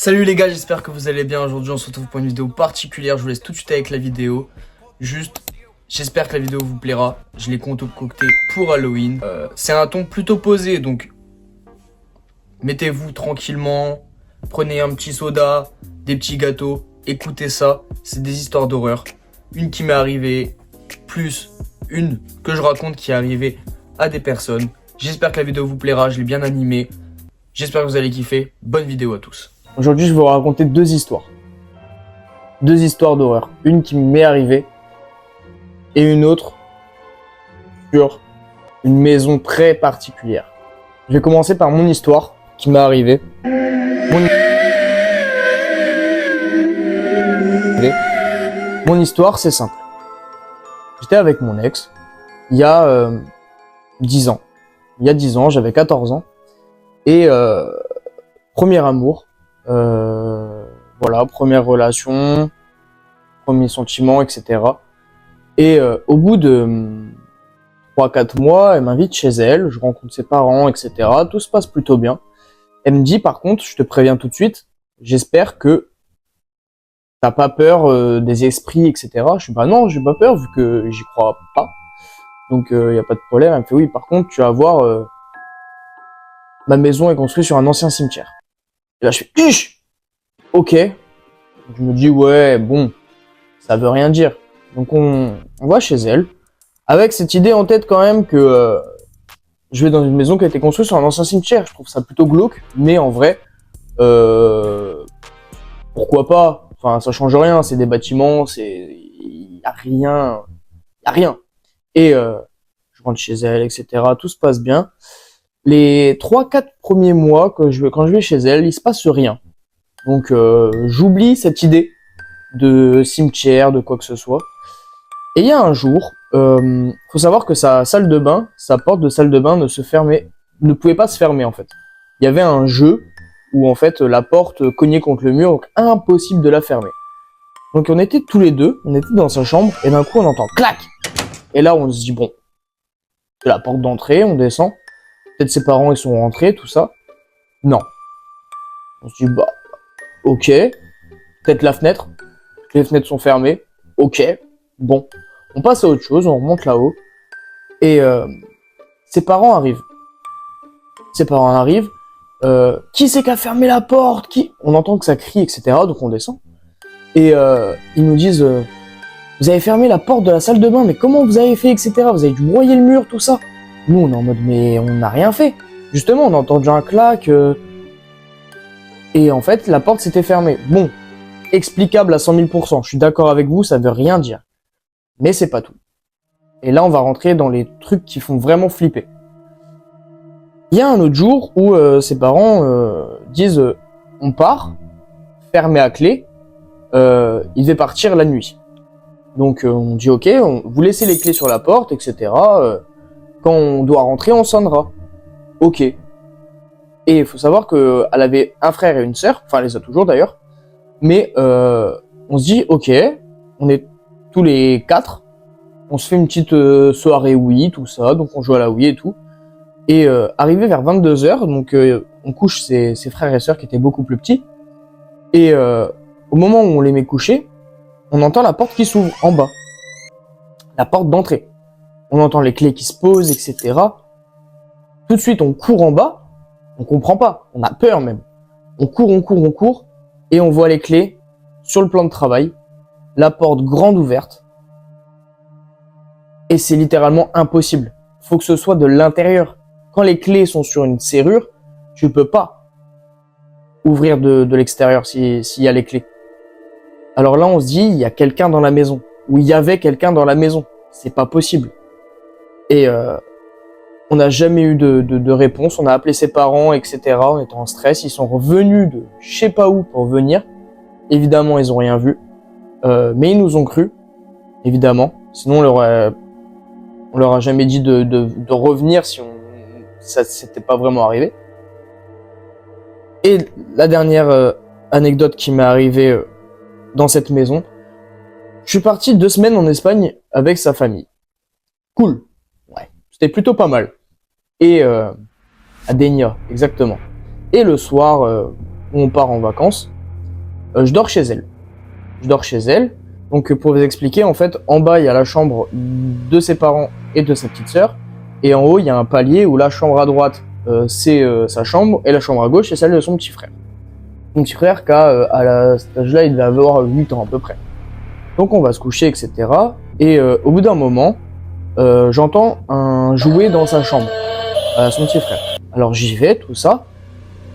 Salut les gars, j'espère que vous allez bien. Aujourd'hui on se retrouve pour une vidéo particulière. Je vous laisse tout de suite avec la vidéo. Juste, j'espère que la vidéo vous plaira. Je l'ai concocté pour Halloween. C'est un ton plutôt posé, donc mettez-vous tranquillement. Prenez un petit soda, des petits gâteaux. Écoutez ça, c'est des histoires d'horreur. Une qui m'est arrivée, plus une que je raconte qui est arrivée à des personnes. J'espère que la vidéo vous plaira, je l'ai bien animée. J'espère que vous allez kiffer. Bonne vidéo à tous. Aujourd'hui, je vais vous raconter deux histoires. Deux histoires d'horreur. Une qui m'est arrivée et une autre sur une maison très particulière. Je vais commencer par mon histoire qui m'est arrivée. Mon histoire, c'est simple. J'étais avec mon ex il y a 10 ans. Il y a 10 ans, j'avais 14 ans. Et premier amour. Voilà, première relation, premier sentiment, etc. Et au bout de 3-4 mois, elle m'invite chez elle, je rencontre ses parents, etc. Tout se passe plutôt bien. Elle me dit, par contre, je te préviens tout de suite, j'espère que t'as pas peur des esprits, etc. Je suis bah non, j'ai pas peur vu que j'y crois pas. Donc y a pas de problème. Elle me fait oui, par contre, tu vas voir, ma maison est construite sur un ancien cimetière. Et là, je fais Huch ok. Je me dis ouais, bon, ça veut rien dire. Donc on va chez elle, avec cette idée en tête quand même que je vais dans une maison qui a été construite sur un ancien cimetière. Je trouve ça plutôt glauque, mais en vrai, pourquoi pas? Enfin, ça change rien, c'est des bâtiments, y a rien, y a rien. Et je rentre chez elle, etc. Tout se passe bien. Les 3-4 premiers mois quand je vais chez elle, il se passe rien. Donc j'oublie cette idée de cimetière, de quoi que ce soit. Et il y a un jour, faut savoir que sa salle de bain, sa porte de salle de bain ne pouvait pas se fermer en fait. Il y avait un jeu où en fait la porte cognait contre le mur, donc impossible de la fermer. Donc on était tous les deux, on était dans sa chambre, et d'un coup on entend clac. Et là on se dit bon, c'est la porte d'entrée, on descend. Peut-être ses parents ils sont rentrés, tout ça. Non. On se dit bah ok. Peut-être la fenêtre. Les fenêtres sont fermées. Ok. Bon. On passe à autre chose, on remonte là-haut. Et ses parents arrivent. Qui c'est qui a fermé la porte? Qui? On entend que ça crie, etc. Donc on descend. Et ils nous disent vous avez fermé la porte de la salle de bain, mais comment vous avez fait, etc. Vous avez dû broyer le mur, tout ça. Nous, on est en mode mais on n'a rien fait. Justement, on a entendu un clac. Et en fait, la porte s'était fermée. Bon, explicable à 100 000%. Je suis d'accord avec vous, ça veut rien dire. Mais c'est pas tout. Et là, on va rentrer dans les trucs qui font vraiment flipper. Il y a un autre jour où ses parents disent on part, fermé à clé, il devait partir la nuit. Donc on dit ok, vous laissez les clés sur la porte, etc. Quand on doit rentrer, on sonnera. Ok. Et il faut savoir qu'elle avait un frère et une sœur, enfin elle les a toujours d'ailleurs. Mais on se dit ok, on est tous les 4, on se fait une petite soirée Wii, tout ça, donc on joue à la Wii et tout. Et arrivé vers 22h, donc on couche ses frères et sœurs qui étaient beaucoup plus petits. Et au moment où on les met couchés, on entend la porte qui s'ouvre en bas. La porte d'entrée. On entend les clés qui se posent, etc. Tout de suite, on court en bas. On comprend pas. On a peur même. On court. Et on voit les clés sur le plan de travail. La porte grande ouverte. Et c'est littéralement impossible. Faut que ce soit de l'intérieur. Quand les clés sont sur une serrure, tu peux pas ouvrir de l'extérieur s'il y a les clés. Alors là, on se dit, il y a quelqu'un dans la maison. Ou il y avait quelqu'un dans la maison. C'est pas possible. Et on n'a jamais eu de réponse. On a appelé ses parents, etc. On était en stress. Ils sont revenus de je sais pas où pour venir. Évidemment, ils ont rien vu. Mais ils nous ont cru. Évidemment. Sinon, on leur a jamais dit de revenir si ça s'était pas vraiment arrivé. Et la dernière anecdote qui m'est arrivée dans cette maison. Je suis parti 2 semaines en Espagne avec sa famille. Cool. Ouais. C'était plutôt pas mal. Et à Dénia, exactement. Et le soir, où on part en vacances, je dors chez elle. Donc pour vous expliquer, en fait, en bas il y a la chambre de ses parents et de sa petite sœur, et en haut il y a un palier où la chambre à droite c'est sa chambre, et la chambre à gauche c'est celle de son petit frère. Mon petit frère qui a, cet âge-là, il devait avoir 8 ans à peu près. Donc on va se coucher, etc. Et au bout d'un moment, j'entends un jouet dans sa chambre, son petit frère. Alors j'y vais, tout ça,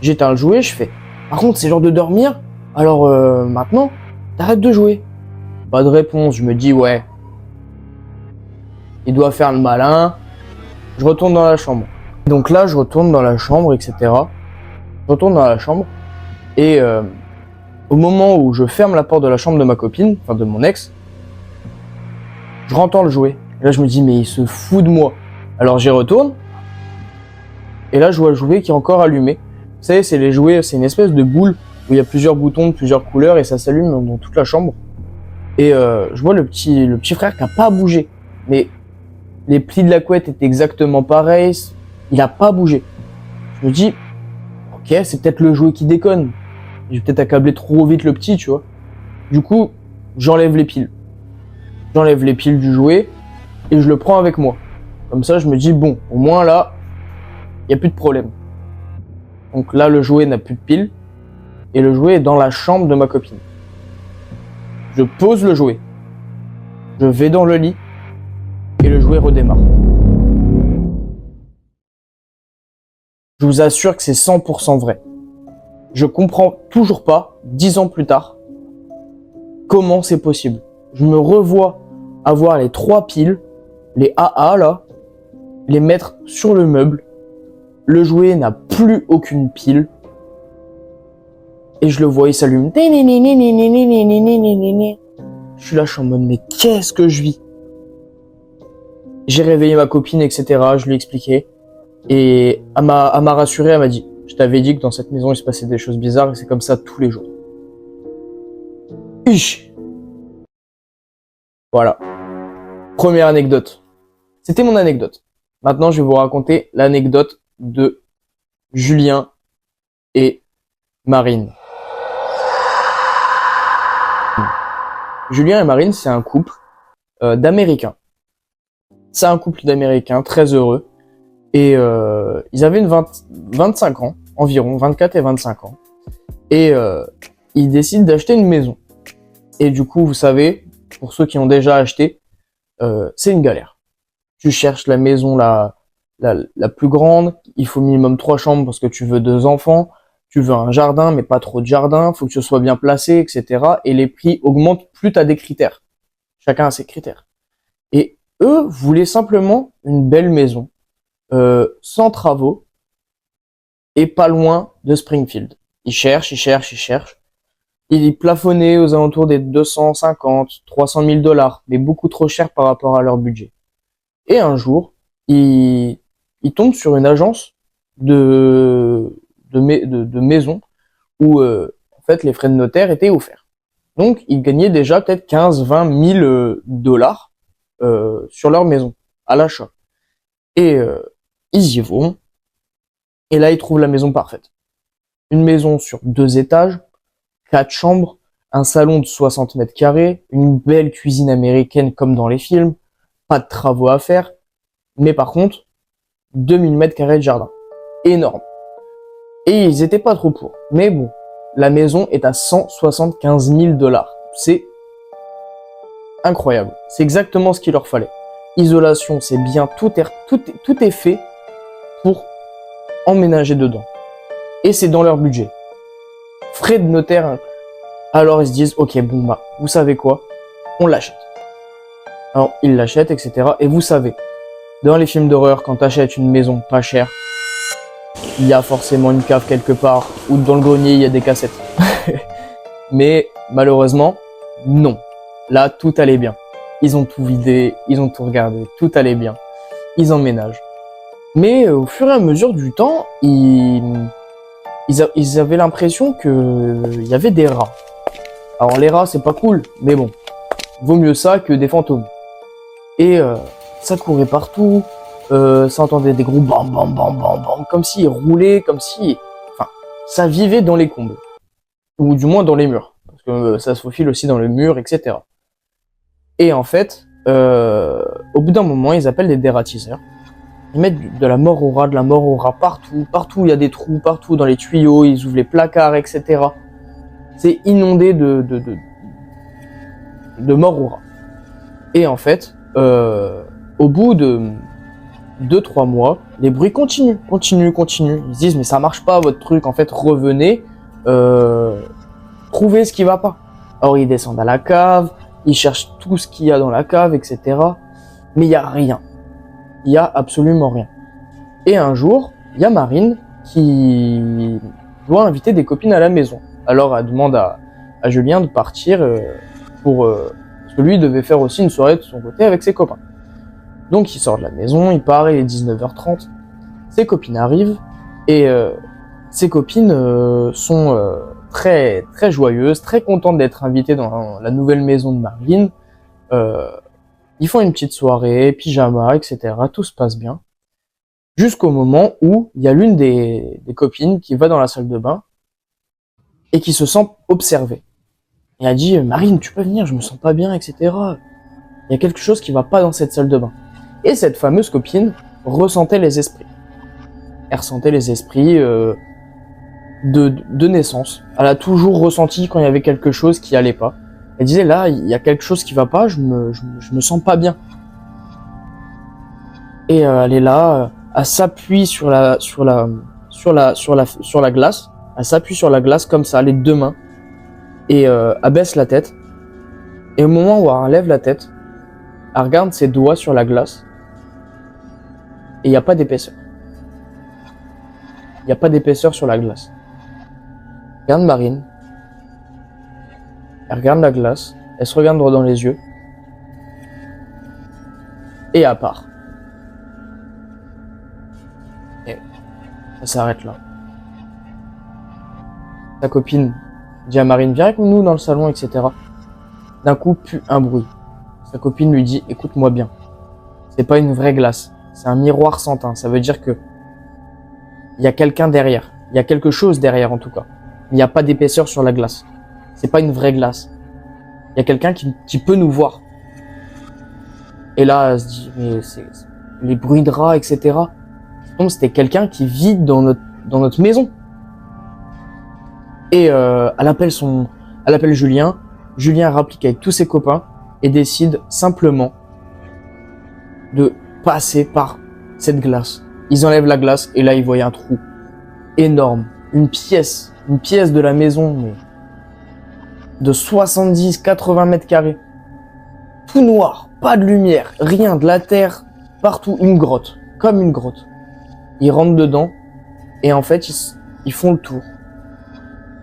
j'éteins le jouet, je fais. Par contre, c'est l'heure de dormir, alors maintenant, t'arrêtes de jouer. Pas de réponse, je me dis ouais, il doit faire le malin. Je retourne dans la chambre. Donc là, je retourne dans la chambre, etc. Je retourne dans la chambre, et au moment où je ferme la porte de la chambre de ma copine, enfin de mon ex, je rentends le jouet. Et là, je me dis, mais il se fout de moi. Alors j'y retourne, et là, je vois le jouet qui est encore allumé. Vous savez, c'est les jouets, c'est une espèce de boule où il y a plusieurs boutons de plusieurs couleurs et ça s'allume dans toute la chambre. Et je vois le petit frère qui n'a pas bougé. Mais les plis de la couette étaient exactement pareils. Il n'a pas bougé. Je me dis, ok, c'est peut-être le jouet qui déconne. J'ai peut-être accablé trop vite le petit, tu vois. Du coup, j'enlève les piles. J'enlève les piles du jouet et je le prends avec moi. Comme ça, je me dis, bon, au moins là, il n'y a plus de problème. Donc là, le jouet n'a plus de piles et le jouet est dans la chambre de ma copine. Je pose le jouet. Je vais dans le lit et le jouet redémarre. Je vous assure que c'est 100% vrai. Je comprends toujours pas, 10 ans plus tard, comment c'est possible. Je me revois avoir les 3 piles, les AA là, les mettre sur le meuble. Le jouet n'a plus aucune pile. Et je le vois, il s'allume. Je suis là, je suis en mode, mais qu'est-ce que je vis? J'ai réveillé ma copine, etc. Je lui ai expliqué. Et elle m'a rassuré, elle m'a dit, je t'avais dit que dans cette maison, il se passait des choses bizarres et c'est comme ça tous les jours. Ish. Voilà. Première anecdote. C'était mon anecdote. Maintenant, je vais vous raconter l'anecdote de Julien et Marine. Julien et Marine, c'est un couple d'Américains. C'est un couple d'Américains très heureux. Et ils avaient 25 ans, environ, 24 et 25 ans. Et ils décident d'acheter une maison. Et du coup, vous savez, pour ceux qui ont déjà acheté, c'est une galère. Tu cherches la maison la plus grande, il faut minimum 3 chambres parce que tu veux 2 enfants, tu veux un jardin, mais pas trop de jardin, faut que ce soit bien placé, etc. Et les prix augmentent plus t'as des critères. Chacun a ses critères. Et eux voulaient simplement une belle maison, sans travaux, et pas loin de Springfield. Ils cherchent. Ils plafonnaient aux alentours des 250, 300 000 $, mais beaucoup trop cher par rapport à leur budget. Et un jour, ils tombent sur une agence de maison où en fait les frais de notaire étaient offerts. Donc ils gagnaient déjà peut-être 15-20 000 $ sur leur maison à l'achat. Et ils y vont. Et là ils trouvent la maison parfaite. Une maison sur 2 étages, 4 chambres, un salon de 60 mètres carrés, une belle cuisine américaine comme dans les films, pas de travaux à faire, mais par contre 2000 mètres carrés de jardin. Énorme. Et ils étaient pas trop pour. Mais bon, la maison est à 175 000 $. C'est incroyable. C'est exactement ce qu'il leur fallait. Isolation, c'est bien, tout est fait pour emménager dedans. Et c'est dans leur budget. Frais de notaire. Alors ils se disent, ok, bon bah, vous savez quoi, on l'achète. Alors ils l'achètent, etc. Et vous savez, dans les films d'horreur, quand t'achètes une maison pas chère, il y a forcément une cave quelque part, ou dans le grenier il y a des cassettes. Mais malheureusement, non. Là, tout allait bien. Ils ont tout vidé, ils ont tout regardé, tout allait bien. Ils emménagent. Mais au fur et à mesure du temps, ils avaient l'impression qu'il y avait des rats. Alors les rats, c'est pas cool, mais bon, vaut mieux ça que des fantômes. Et ça courait partout, ça entendait des gros bam bam bam bam bam, comme s'ils roulaient, comme si... Enfin, ça vivait dans les combles. Ou du moins dans les murs. Parce que ça se faufile aussi dans le mur, etc. Et en fait, au bout d'un moment, ils appellent des dératiseurs. Ils mettent de la mort au rat, de la mort au rat partout. Partout, il y a des trous, partout dans les tuyaux, ils ouvrent les placards, etc. C'est inondé de mort au rat. Et en fait, au bout de 2-3 mois, les bruits continuent. Ils se disent, mais ça marche pas votre truc, en fait, revenez, trouvez ce qui va pas. Alors ils descendent à la cave, ils cherchent tout ce qu'il y a dans la cave, etc. Mais il y a rien. Il y a absolument rien. Et un jour, il y a Marine qui doit inviter des copines à la maison. Alors elle demande à Julien de partir parce que lui devait faire aussi une soirée de son côté avec ses copains. Donc il sort de la maison, il part, il est 19h30. Ses copines arrivent et ses copines sont très très joyeuses, très contentes d'être invitées dans la nouvelle maison de Marine. Ils font une petite soirée, pyjama, etc. Tout se passe bien. Jusqu'au moment où il y a l'une des copines qui va dans la salle de bain et qui se sent observée. Et elle dit, Marine, tu peux venir, je me sens pas bien, etc. Il y a quelque chose qui va pas dans cette salle de bain. Et cette fameuse copine ressentait les esprits. Elle ressentait les esprits de naissance. Elle a toujours ressenti quand il y avait quelque chose qui allait pas. Elle disait, là, il y a quelque chose qui va pas, je me sens pas bien. Et elle est là, elle s'appuie sur la glace. Elle s'appuie sur la glace comme ça, les deux mains. Et elle baisse la tête. Et au moment où elle relève la tête, elle regarde ses doigts sur la glace. Et il n'y a pas d'épaisseur. Il n'y a pas d'épaisseur sur la glace. Regarde Marine. Elle regarde la glace. Elle se regarde droit dans les yeux. Et elle part. Et ça s'arrête là. Sa copine dit à Marine, viens avec nous dans le salon, etc. D'un coup, plus un bruit. Sa copine lui dit, écoute-moi bien. C'est pas une vraie glace. C'est un miroir sans teint. Ça veut dire que il y a quelqu'un derrière. Il y a quelque chose derrière, en tout cas. Il n'y a pas d'épaisseur sur la glace. C'est pas une vraie glace. Il y a quelqu'un qui peut nous voir. Et là, elle se dit, mais c'est les bruits de rats, etc. Donc, c'était quelqu'un qui vit dans notre maison. Et elle appelle Julien. Julien rapplique avec tous ses copains et décide simplement de passer par cette glace. Ils enlèvent la glace et là ils voient un trou énorme, une pièce de la maison mais de 70-80 mètres carrés, tout noir, pas de lumière, rien, de la terre partout, une grotte, comme une grotte. Ils rentrent dedans et en fait ils font le tour.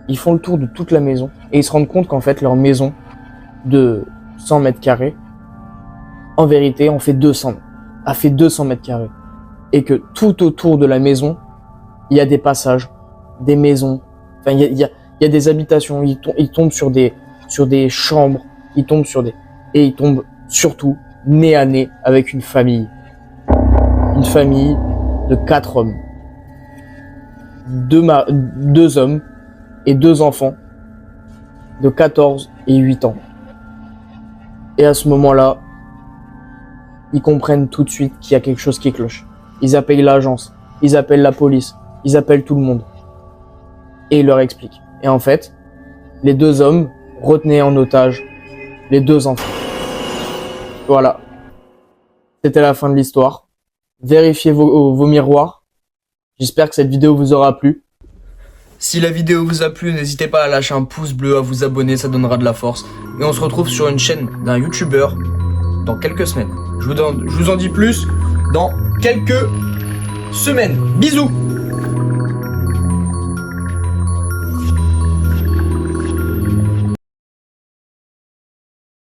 Ils font le tour de toute la maison et ils se rendent compte qu'en fait leur maison de 100 mètres carrés, en vérité, a fait 200 mètres carrés. Et que tout autour de la maison, il y a des passages, des maisons, enfin il y a des habitations, ils tombent sur des chambres, ils tombent surtout nez à nez avec une famille. Une famille de 4 hommes. 2 hommes et 2 enfants de 14 et 8 ans. Et à ce moment-là, ils comprennent tout de suite qu'il y a quelque chose qui cloche. Ils appellent l'agence, ils appellent la police, ils appellent tout le monde. Et ils leur expliquent. Et en fait, les 2 hommes retenaient en otage les 2 enfants. Voilà. C'était la fin de l'histoire. Vérifiez vos miroirs. J'espère que cette vidéo vous aura plu. Si la vidéo vous a plu, n'hésitez pas à lâcher un pouce bleu, à vous abonner, ça donnera de la force. Et on se retrouve sur une chaîne d'un youtubeur dans quelques semaines. Je vous en dis plus dans quelques semaines. Bisous!